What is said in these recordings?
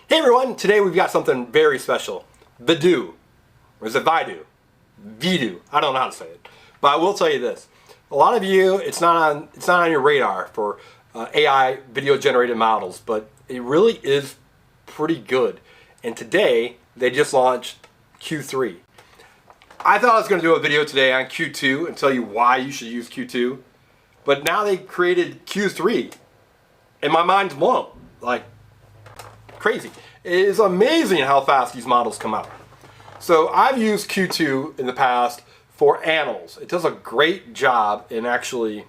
Hey everyone, today we've got something very special. Vidu. Or is it Vidu? Vidu. I don't know how to say it. But I will tell you this. A lot of you, it's not on your radar for AI video generated models, but it really is pretty good. And today, they just launched Q3. I thought I was going to do a video today on Q2 and tell you why you should use Q2. But now they created Q3. And my mind's blown. Like, crazy. It is amazing how fast these models come out. So I've used Q2 in the past for animals. It does a great job in actually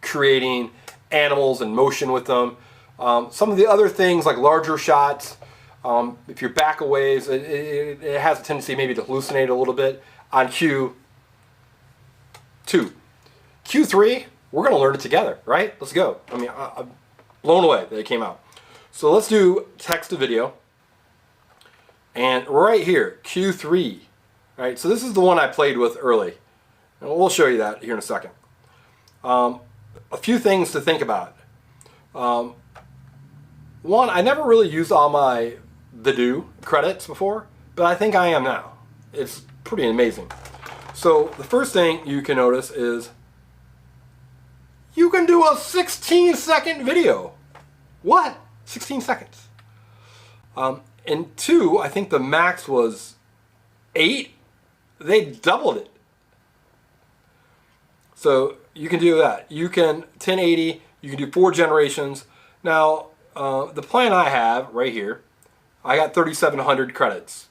creating animals and motion with them. Some of the other things like larger shots, if you're back a ways, it has a tendency maybe to hallucinate a little bit on Q2. Q3, we're going to learn it together, right? Let's go. I mean, I'm blown away that it came out. So let's do text to video. And right here, Q3. All right, so this is the one I played with early. And we'll show you that here in a second. A few things to think about. One, I never really used all my Vidu credits before, but I think I am now. It's pretty amazing. So the first thing you can notice is you can do a 16-second video. What? 16 seconds. And two, I think the max was 8. They doubled it. So you can do that. You can 1080, you can do 4 generations. Now, the plan I have right here, I got 3,700 credits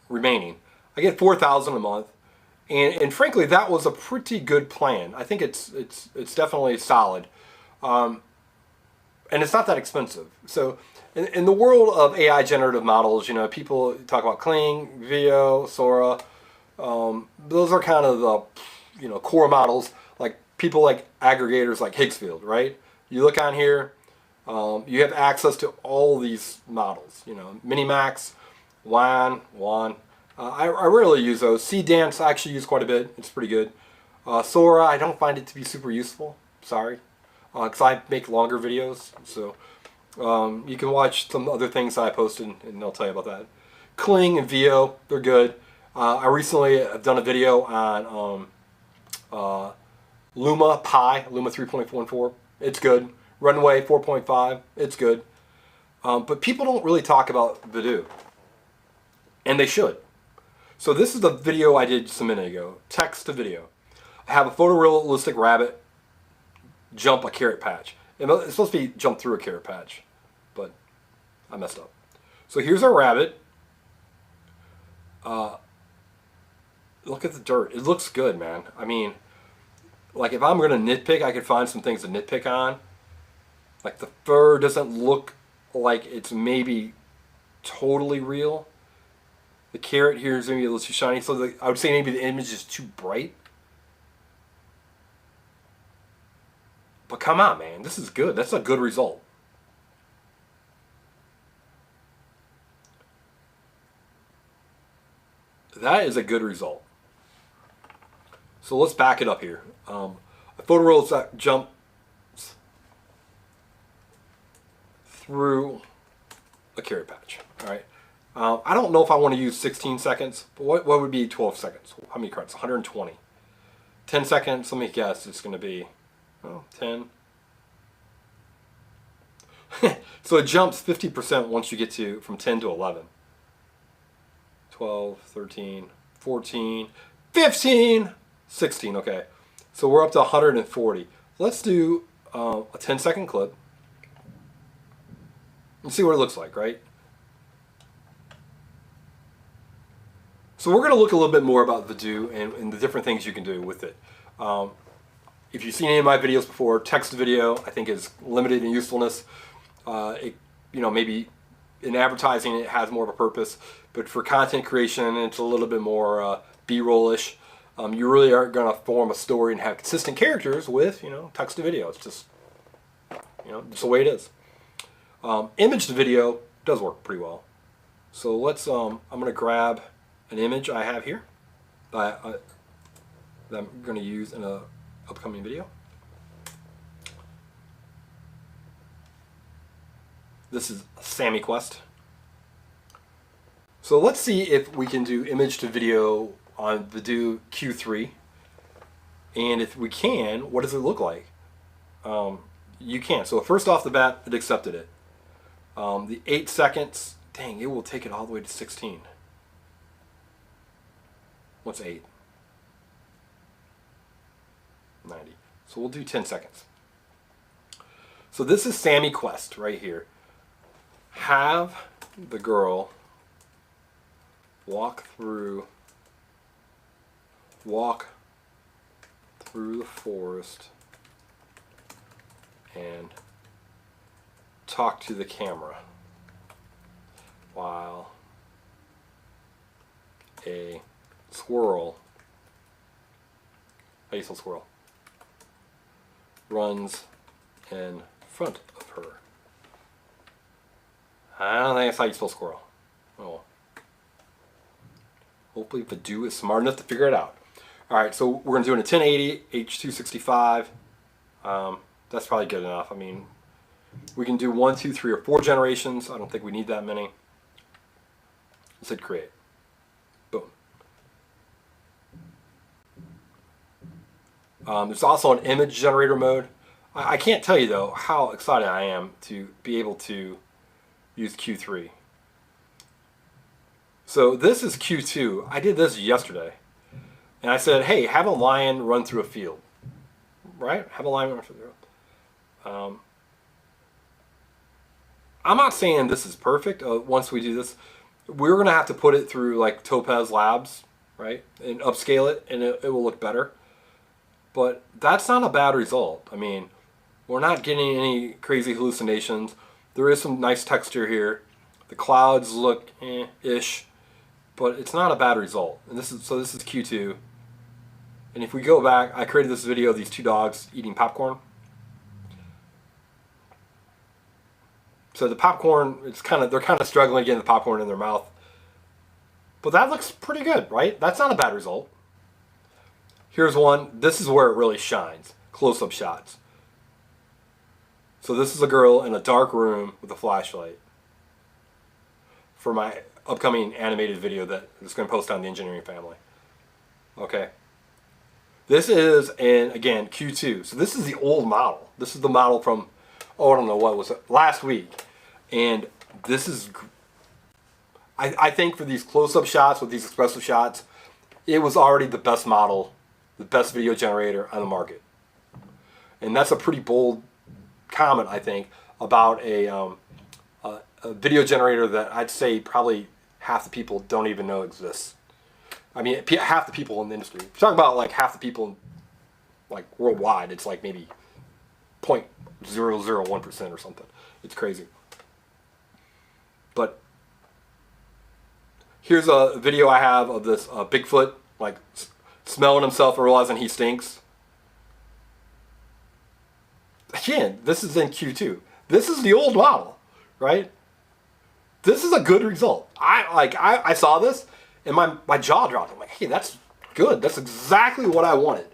remaining. I get 4,000 a month. And frankly, that was a pretty good plan. I think it's definitely solid, and it's not that expensive. So, in the world of AI generative models, you know, people talk about Kling, Vidu, SOTA. Those are kind of the, you know, core models. Like people like aggregators like Higgsfield, right? You look on here, you have access to all these models. You know, Minimax, WAN. I rarely use those. C-Dance I actually use quite a bit. It's pretty good. Sora, I don't find it to be super useful. Sorry. Because I make longer videos. So you can watch some other things that I posted and I'll tell you about that. Kling and Vidu, they're good. I recently have done a video on Luma 3.14. It's good. Runway 4.5. It's good. But people don't really talk about Vidu. And they should. So this is the video I did just a minute ago, text to video. I have a photorealistic rabbit jump a carrot patch. It's supposed to be jump through a carrot patch, but I messed up. So here's our rabbit. Look at the dirt. It looks good, man. I mean, like if I'm going to nitpick, I could find some things to nitpick on. Like the fur doesn't look like it's maybe totally real. The carrot here is maybe a little too shiny, so I would say maybe the image is too bright. But come on, man, this is good. That's a good result. That is a good result. So let's back it up here. A photorealistic jumps through a carrot patch. All right. I don't know if I want to use 16 seconds, but what would be 12 seconds? How many credits? 120. 10 seconds, let me guess, it's going to be, 10. So it jumps 50% once you get to, from 10 to 11. 12, 13, 14, 15, 16, okay. So we're up to 140. Let's do a 10-second clip and see what it looks like, right? So we're going to look a little bit more about Vidu and the different things you can do with it. If you've seen any of my videos before, text to video I think is limited in usefulness. You know, maybe in advertising it has more of a purpose, but for content creation it's a little bit more B-roll-ish. You really aren't going to form a story and have consistent characters with, you know, text to video. It's just, you know, just the way it is. Image to video does work pretty well. So let's, I'm going to grab an image I have here that I'm going to use in an upcoming video. This is Sammy Quest. So let's see if we can do image to video on Vidu Q3. And if we can, what does it look like? You can. So first off the bat, it accepted it. The 8 seconds, dang, it will take it all the way to 16. What's 8? 90. So we'll do 10 seconds. So this is Sammy Quest right here. Have the girl walk through the forest and talk to the camera while a squirrel, how do you spell squirrel, runs in front of her. I don't think that's how you spell squirrel. Oh. Hopefully Vidu is smart enough to figure it out. Alright, so we're going to do it in 1080, H265. That's probably good enough. I mean, we can do 1, 2, 3, or 4 generations. I don't think we need that many. Let's hit create. Boom. There's also an image generator mode. I can't tell you though how excited I am to be able to use Q3. So this is Q2. I did this yesterday. And I said, hey, have a lion run through a field. Right? Have a lion run through the field. I'm not saying this is perfect. Once we do this, we're going to have to put it through like Topaz Labs, right? And upscale it, and it will look better. But that's not a bad result. I mean, we're not getting any crazy hallucinations. There is some nice texture here. The clouds look ish. But it's not a bad result. And this is Q2. And if we go back, I created this video of these 2 dogs eating popcorn. So the popcorn, they're kind of struggling getting the popcorn in their mouth. But that looks pretty good, right? That's not a bad result. Here's one. This is where it really shines. Close-up shots. So this is a girl in a dark room with a flashlight. For my upcoming animated video that is going to post on the engineering family. Okay. This is, again, Q2. So this is the old model. This is the model from, I don't know what was it, last week. And this is, I think for these close-up shots with these expressive shots, it was already the best model, the best video generator on the market. And that's a pretty bold comment, I think, about a video generator that I'd say probably half the people don't even know exists. I mean, half the people in the industry. If you're talking about like half the people, like worldwide, it's like maybe 0.001% or something. It's crazy. But here's a video I have of this Bigfoot like smelling himself and realizing he stinks. Again, this is in Q2. This is the old model, right? This is a good result. I saw this and my jaw dropped. I'm like, hey, that's good. That's exactly what I wanted.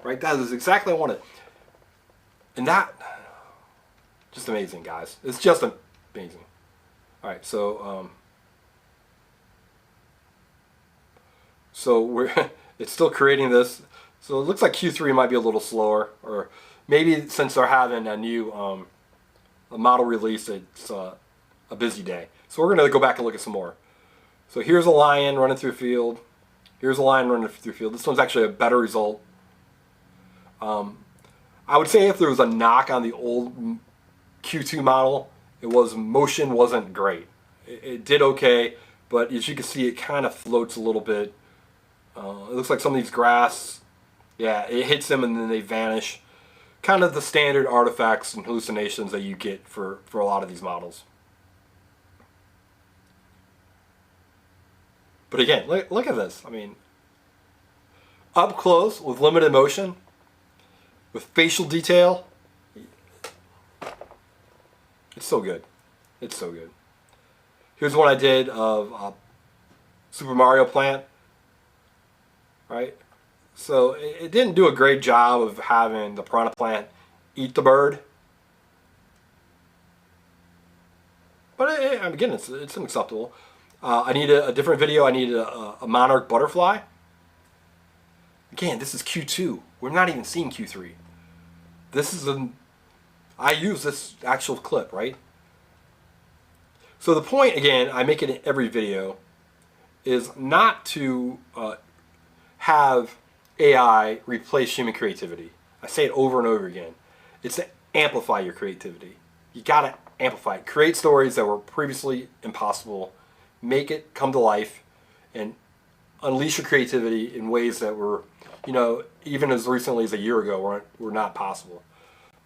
Right? That is exactly what I wanted. And that, just amazing, guys. It's just amazing. All right, so we're it's still creating this. So it looks like Q3 might be a little slower, or maybe since they're having a new a model release, it's a busy day. So we're going to go back and look at some more. So here's a lion running through a field. Here's a lion running through a field. This one's actually a better result. I would say if there was a knock on the old Q2 model, it was motion wasn't great. It did okay, but as you can see, it kind of floats a little bit. It looks like some of these grass, yeah, it hits them and then they vanish. Kind of the standard artifacts and hallucinations that you get for a lot of these models. But again, look at this. I mean, up close with limited motion, with facial detail. It's so good. It's so good. Here's one I did of Super Mario Plant. Right? So it didn't do a great job of having the piranha plant eat the bird. But again, it's unacceptable. I need a different video. I need a monarch butterfly. Again, this is Q2. We're not even seeing Q3. This is I use this actual clip, right? So the point, again, I make it in every video, is not to have AI replace human creativity. I say it over and over again. It's to amplify your creativity. You gotta amplify it. Create stories that were previously impossible. Make it come to life and unleash your creativity in ways that were, you know, even as recently as a year ago were not possible.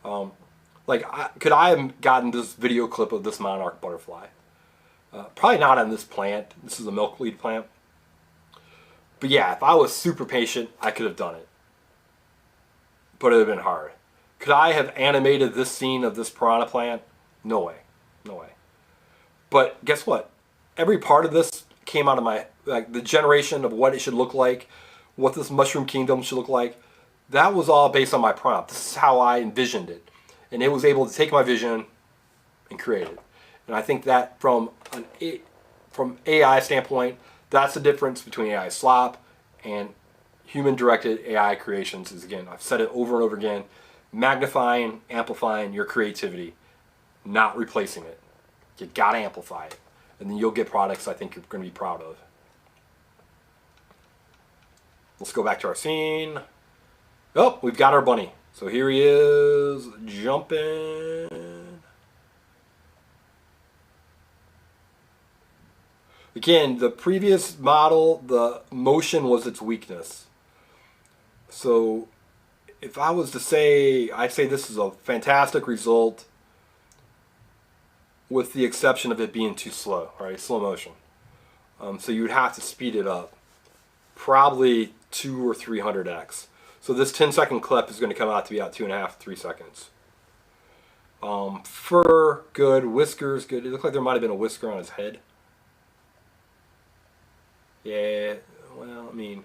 Could I have gotten this video clip of this monarch butterfly? Probably not on this plant. This is a milkweed plant. But yeah, if I was super patient, I could have done it. But it would have been hard. Could I have animated this scene of this piranha plant? No way. No way. But guess what? Every part of this came out of my, like, the generation of what it should look like, what this mushroom kingdom should look like. That was all based on my prompt. This is how I envisioned it. And it was able to take my vision and create it. And I think that from AI standpoint, that's the difference between AI slop and human-directed AI creations. Is, again, I've said it over and over again, magnifying, amplifying your creativity, not replacing it. You gotta amplify it. And then you'll get products I think you're gonna be proud of. Let's go back to our scene. Oh, we've got our bunny. So here he is, jumping. Again, the previous model, the motion was its weakness. So if I was to say, I'd say this is a fantastic result with the exception of it being too slow, right? Slow motion. So you would have to speed it up. Probably 200 or 300x. So this 10-second clip is going to come out to be about 2.5 to 3 seconds. Fur, good. Whiskers, good. It looked like there might have been a whisker on his head. Yeah, well, I mean,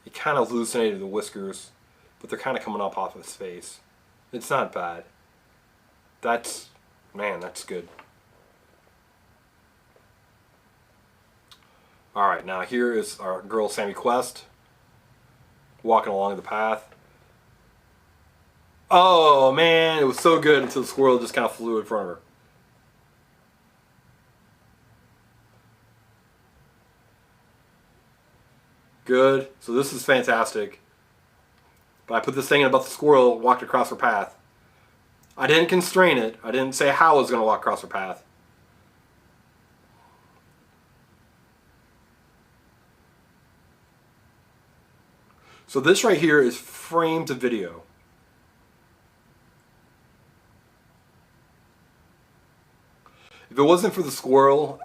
it kind of hallucinated the whiskers, but they're kind of coming up off of his face. It's not bad. That's, man, that's good. Alright, now here is our girl Sammy Quest walking along the path. Oh man, it was so good until the squirrel just kind of flew in front of her. Good. So this is fantastic. But I put this thing in about the squirrel, walked across her path. I didn't constrain it. I didn't say how I was going to walk across her path. So this right here is frame to video. If it wasn't for the squirrel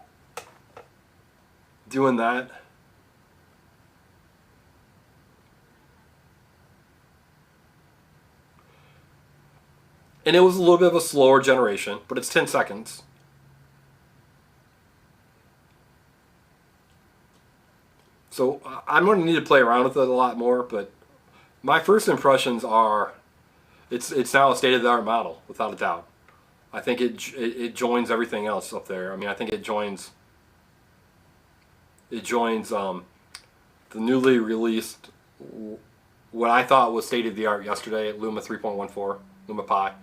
doing that, and it was a little bit of a slower generation, but it's 10 seconds. So I'm going to need to play around with it a lot more, but my first impressions are it's now a state-of-the-art model, without a doubt. I think it joins everything else up there. I mean, I think it joins the newly released, what I thought was state-of-the-art yesterday, Luma 3.14, Luma Pi.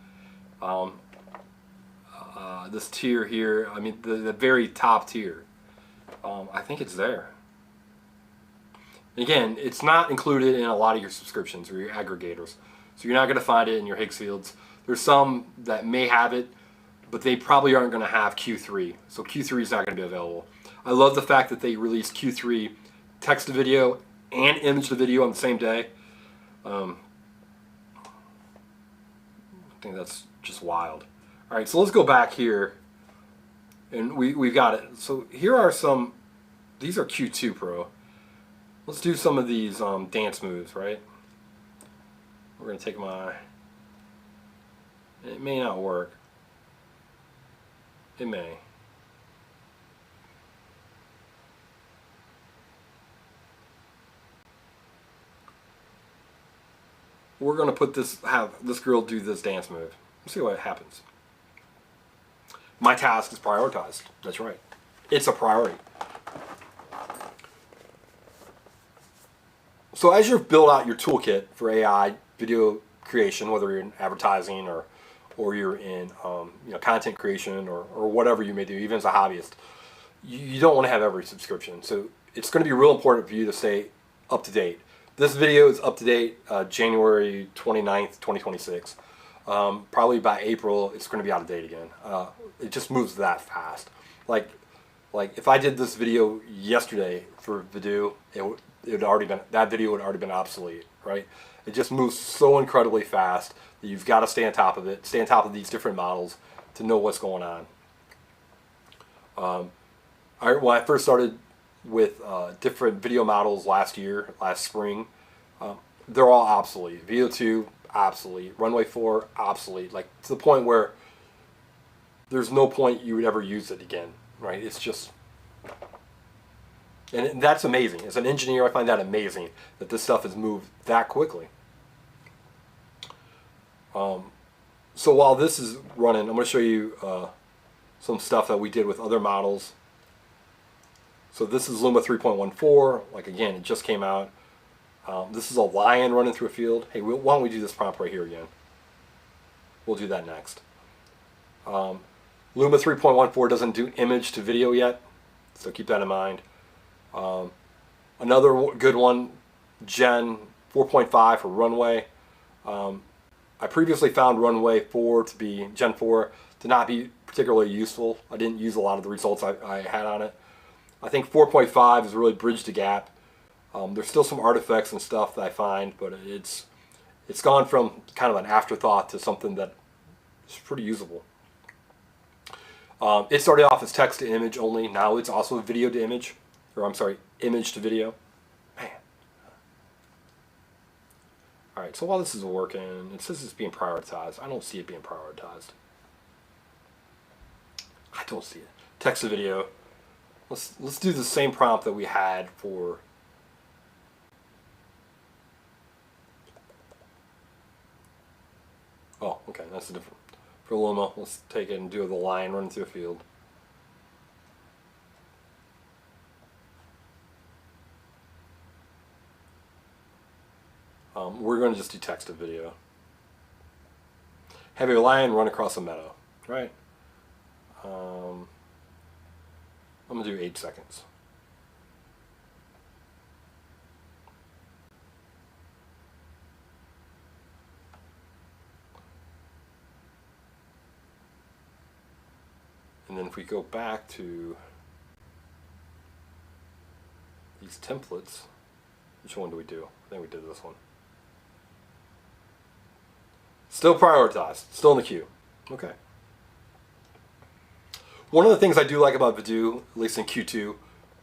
This tier here, I mean, the very top tier, I think it's there. Again, it's not included in a lot of your subscriptions or your aggregators, so you're not going to find it in your Higgsfields. There's some that may have it, but they probably aren't going to have Q3, so Q3 is not going to be available. I love the fact that they released Q3 text to video and image to video on the same day. I think that's just wild. All right, so let's go back here, and we've got it. So here are some. These are Q2 Pro. Let's do some of these dance moves, right? We're gonna take my. It may not work. It may. We're gonna put this. Have this girl do this dance move. Let's see what happens. my task is prioritized. That's right. It's a priority. So as you build out your toolkit for AI video creation, whether you're in advertising or you're in content creation or whatever you may do, even as a hobbyist, you don't want to have every subscription. So it's going to be real important for you to stay up to date. This video is up to date January 29th, 2026. Probably by April, it's going to be out of date again. It just moves that fast. Like if I did this video yesterday for Vidu, that video would already been obsolete, right? It just moves so incredibly fast that you've got to stay on top of it, stay on top of these different models to know what's going on. When I first started with different video models last spring, they're all obsolete. Vidu 2, obsolete. Runway 4, obsolete. Like to the point where there's no point you would ever use it again, right? It's just, and that's amazing. As an engineer, I find that amazing that this stuff has moved that quickly. So while this is running, I'm going to show you some stuff that we did with other models. So this is Luma 3.14. Like again, it just came out. This is a lion running through a field. Hey, why don't we do this prompt right here again? We'll do that next. Luma 3.14 doesn't do image to video yet, so keep that in mind. Another good one, Gen 4.5 for runway. I previously found runway 4 to be, Gen 4 to not be particularly useful. I didn't use a lot of the results I had on it. I think 4.5 has really bridged the gap. There's still some artifacts and stuff that I find, but it's gone from kind of an afterthought to something that is pretty usable. It started off as text to image only. Now it's also video to image, or I'm sorry, image to video. Man. All right, so while this is working, it says it's being prioritized. I don't see it being prioritized. I don't see it. Text to video. Let's do the same prompt that we had for oh, okay, that's a different. For Luma, let's take it and do the lion running through a field. We're going to just do text to video. Have a lion run across a meadow, right? I'm going to do 8 seconds. And then if we go back to these templates, which one do we do? I think we did this one. Still prioritized, still in the queue. Okay. One of the things I do like about Vidu, at least in Q2,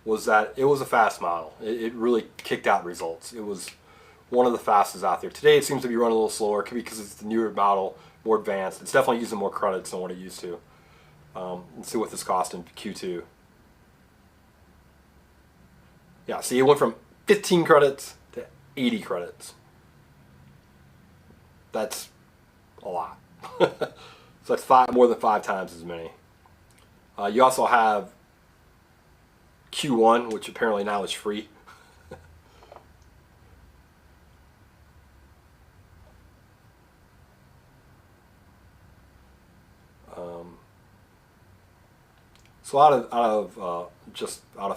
was that it was a fast model. It really kicked out results. It was one of the fastest out there. Today it seems to be running a little slower. It could be because it's the newer model, more advanced. It's definitely using more credits than what it used to. Let's see what this cost in Q2. Yeah, see, it went from 15 credits to 80 credits. That's a lot. So that's more than 5 times as many. You also have Q1, which apparently now is free. So out of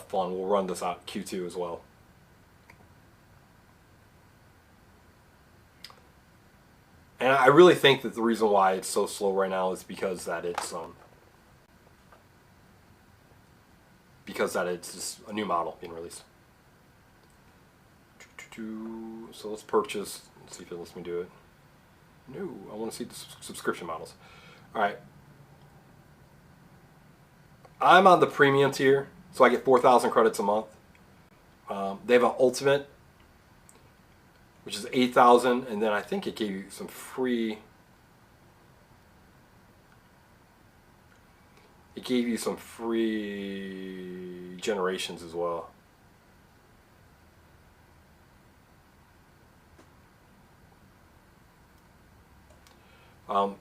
fun, we'll run this out Q2 as well. And I really think that the reason why it's so slow right now is because that it's just a new model being released. So let's purchase. Let's see if it lets me do it. No, I want to see the subscription models. All right. I'm on the premium tier, so I get 4,000 credits a month. They have an ultimate, which is 8,000, and then I think it gave you some free. It gave you some free generations as well.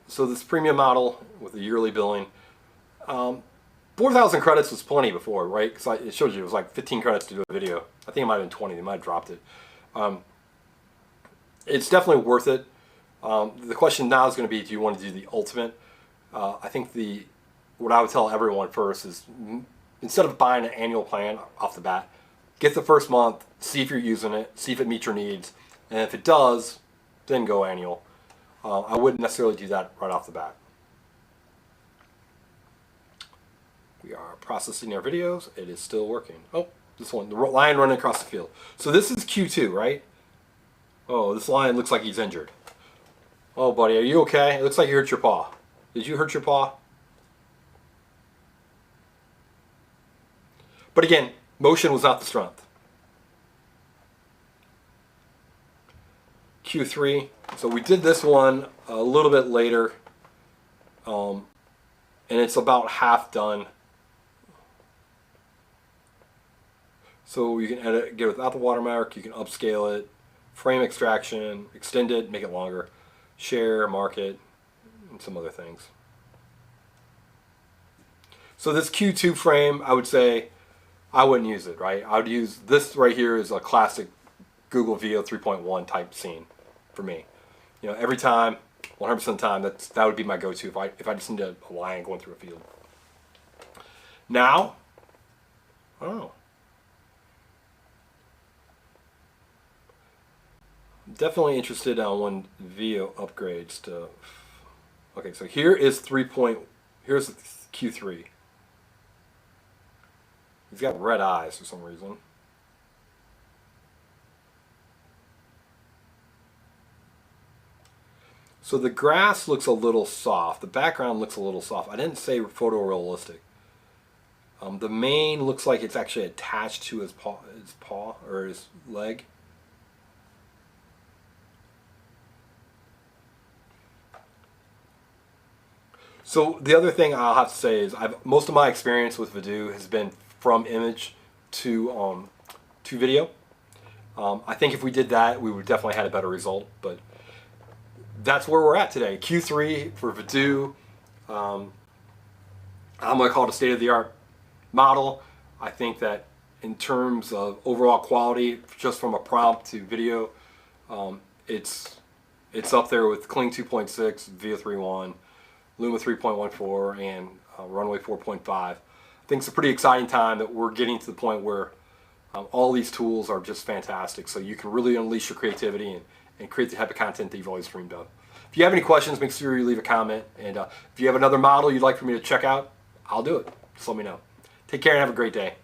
So this premium model with the yearly billing, 4,000 credits was plenty before, right? Because it showed you it was like 15 credits to do a video. I think it might have been 20. They might have dropped it. It's definitely worth it. The question now is going to be, do you want to do the ultimate? I think what I would tell everyone first is, instead of buying an annual plan off the bat, get the first month, see if you're using it, see if it meets your needs, and if it does, then go annual. I wouldn't necessarily do that right off the bat. We are processing our videos. It is still working. Oh, this one, the lion running across the field. So this is Q2, right? Oh, this lion looks like he's injured. Oh, buddy, are you okay? It looks like you hurt your paw. Did you hurt your paw? But again, motion was not the strength. Q3. So we did this one a little bit later. And it's about half done. So you can edit, get it without the watermark, you can upscale it, frame extraction, extend it, make it longer, share, mark it, and some other things. So this Q2 frame, I would say, I wouldn't use it, right? I would use this right here as a classic Google Video 3.1 type scene for me. You know, every time, 100% of the time, that would be my go-to if I just needed a lion going through a field. Now, oh. Definitely interested on when Vio upgrades to. Okay, so here is here's Q3. He's got red eyes for some reason. So the grass looks a little soft. The background looks a little soft. I didn't say photorealistic. The mane looks like it's actually attached to his paw or his leg. So the other thing I'll have to say is most of my experience with Vidu has been from image to video. I think if we did that, we would definitely had a better result. But that's where we're at today. Q3 for Vidu. I'm going to call it a state-of-the-art model. I think that in terms of overall quality, just from a prompt to video, it's up there with Kling 2.6, Vio 3.1. Luma 3.14 and Runway 4.5. I think it's a pretty exciting time that we're getting to the point where all these tools are just fantastic. So you can really unleash your creativity and create the type of content that you've always dreamed of. If you have any questions, make sure you leave a comment. And if you have another model you'd like for me to check out, I'll do it. Just let me know. Take care and have a great day.